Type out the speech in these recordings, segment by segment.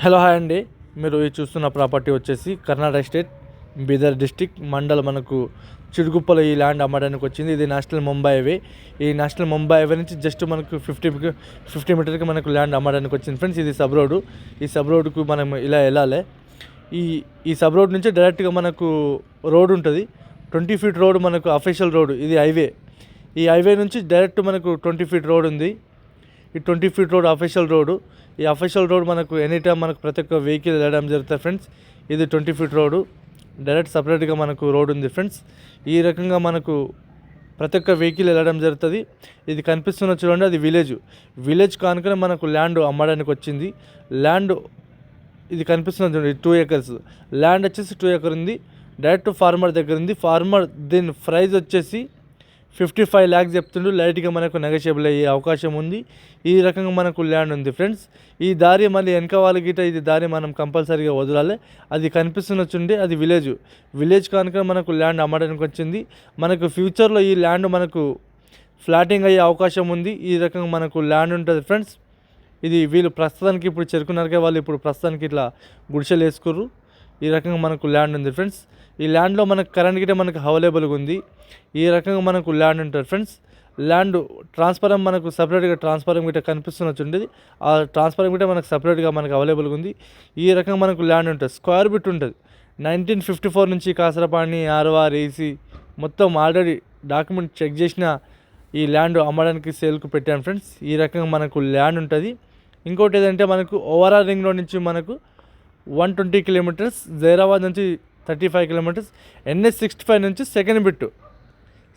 Hello hi అండి. మీరు ఈ చూస్తున్న ప్రాపర్టీ వచ్చేసి కర్ణాటక స్టేట్ బీదర్ డిస్టిక్ మండల్ మనకు చిడుగుప్పలో ఈ ల్యాండ్ అమ్మడానికి వచ్చింది. ఇది నేషనల్ ముంబై హైవే. ఈ నేషనల్ ముంబై హైవే నుంచి జస్ట్ మనకు 50 మీటర్కి మనకు ల్యాండ్ అమ్మడానికి వచ్చింది ఫ్రెండ్స్. ఇది సబ్ రోడ్డు. ఈ సబ్ రోడ్డుకు మనం ఇలా వెళ్ళాలి. ఈ సబ్ రోడ్ నుంచి డైరెక్ట్గా మనకు రోడ్ ఉంటుంది. 20 ఫీట్ రోడ్ మనకు అఫీషియల్ రోడ్. ఇది హైవే. ఈ హైవే నుంచి డైరెక్ట్ మనకు 20 ఫీట్ రోడ్ ఉంది. ఈ 20 ఫీట్ రోడ్ అఫీషియల్ రోడ్డు. ఈ అఫీషియల్ రోడ్ మనకు ఎనీ టైం మనకు ప్రతి ఒక్క వెహికల్ వెళ్ళడం జరుగుతుంది ఫ్రెండ్స్. ఇది 20 ఫీట్ రోడ్డు. డైరెక్ట్ సపరేట్గా మనకు రోడ్ ఉంది ఫ్రెండ్స్. ఈ రకంగా మనకు ప్రతి ఒక్క వెహికల్ వెళ్ళడం జరుగుతుంది. ఇది కనిపిస్తున్న చూడండి, అది విలేజ్ కానుకనే మనకు ల్యాండ్ అమ్మడానికి వచ్చింది. ల్యాండ్ ఇది కనిపిస్తున్న చూడండి, 2 acres ల్యాండ్ వచ్చేసి 2 acres ఉంది. డైరెక్ట్ ఫార్మర్ దగ్గర ఉంది. ఫార్మర్ దీని ప్రైజ్ వచ్చేసి 55 lakhs చెప్తుండు. లైట్గా మనకు నెగోషియబుల్ అయ్యే అవకాశం ఉంది. ఈ రకంగా మనకు ల్యాండ్ ఉంది ఫ్రెండ్స్. ఈ దారి మళ్ళీ వెనక వాళ్ళ గిట ఇది దారి మనం కంపల్సరీగా వదలాలి. అది కనిపిస్తున్న చూడండి, అది విలేజ్ కనుక మనకు ల్యాండ్ అమ్మడానికి వచ్చింది. మనకు ఫ్యూచర్లో ఈ ల్యాండ్ మనకు ఫ్లాటింగ్ అయ్యే అవకాశం ఉంది. ఈ రకంగా మనకు ల్యాండ్ ఉంటుంది ఫ్రెండ్స్. ఇది వీళ్ళు ప్రస్తుతానికి ఇప్పుడు చెరుకున్నారుగా, వాళ్ళు ఇప్పుడు ప్రస్తుతానికి ఇట్లా గుడిసెలు వేసుకుర్రు. ఈ రకంగా మనకు ల్యాండ్ ఉంది ఫ్రెండ్స్. ఈ ల్యాండ్లో మనకు కరెంట్ గిట్ట మనకు అవైలబుల్గా ఉంది. ఈ రకంగా మనకు ల్యాండ్ ఉంటుంది ఫ్రెండ్స్. ల్యాండ్ ట్రాన్స్ఫారం మనకు సపరేట్గా ట్రాన్స్ఫారం గిట్ట కనిపిస్తున్నట్టుండేది. ఆ ట్రాన్స్ఫారం గిట్ట మనకు సపరేట్గా మనకు అవైలబుల్గా ఉంది. ఈ రకంగా మనకు ల్యాండ్ ఉంటుంది. స్క్వేర్ బిట్ ఉంటుంది. 1954 నుంచి కాసరపాణి ఆర్ఆర్ ఏసీ మొత్తం ఆల్రెడీ డాక్యుమెంట్ చెక్ చేసిన ఈ ల్యాండ్ అమ్మడానికి సేల్కు పెట్టాను ఫ్రెండ్స్. ఈ రకంగా మనకు ల్యాండ్ ఉంటుంది. ఇంకోటి ఏదంటే మనకు ఓవరాల్ రింగ్ రోడ్ నుంచి మనకు 120 కిలోమీటర్స్, జైరాబాద్ నుంచి 35 కిలోమీటర్స్, NH 65 నుంచి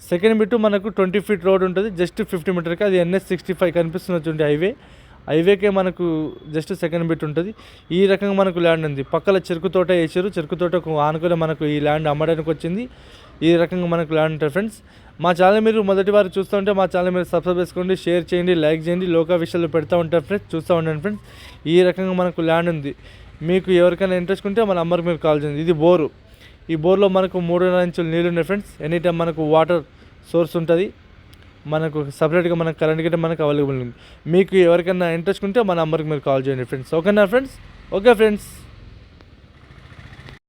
సెకండ్ బిట్టు మనకు 20 ఫీట్ రోడ్ ఉంటుంది. జస్ట్ 50 మీటర్కి అది NH 65 కనిపిస్తున్నటువంటి హైవేకే మనకు జస్ట్ సెకండ్ బిట్ ఉంటుంది. ఈ రకంగా మనకు ల్యాండ్ ఉంది. పక్కల చెరుకు తోట వేసారు. చెరుకు తోటకు ఆనుకొని మనకు ఈ ల్యాండ్ అమ్మడానికి వచ్చింది. ఈ రకంగా మనకు ల్యాండ్ ఉంటుంది ఫ్రెండ్స్. మా ఛానల్ మీరు మొదటి వారు చూస్తుంటే మా ఛానల్ మీరు సబ్స్క్రైబ్ చేసుకోండి, షేర్ చేయండి, లైక్ చేయండి. లోక విషయాలు పెడతా ఉంటారు ఫ్రెండ్స్, చూస్తూ ఉండండి ఫ్రెండ్స్. ఈ రకంగా మనకు ల్యాండ్ ఉంది. మీకు ఎవరికైనా ఇంట్రెస్ట్ ఉంటే మన నెంబర్కి మీరు కాల్ చేయండి. ఇది బోరు. ఈ బోర్లో మనకు 3.5 ఇంచుల నీళ్ళు ఉన్నాయి ఫ్రెండ్స్. ఎనీ టైం మనకు వాటర్ సోర్స్ ఉంటుంది. మనకు సపరేట్గా మనకు కరెంట్ గిట్ట మనకు అవైలబుల్ ఉంది. మీకు ఎవరికైనా ఇంట్రెస్ట్ ఉంటే మన నెంబర్కి మీరు కాల్ చేయండి ఫ్రెండ్స్. ఓకేనా ఫ్రెండ్స్? Okay friends.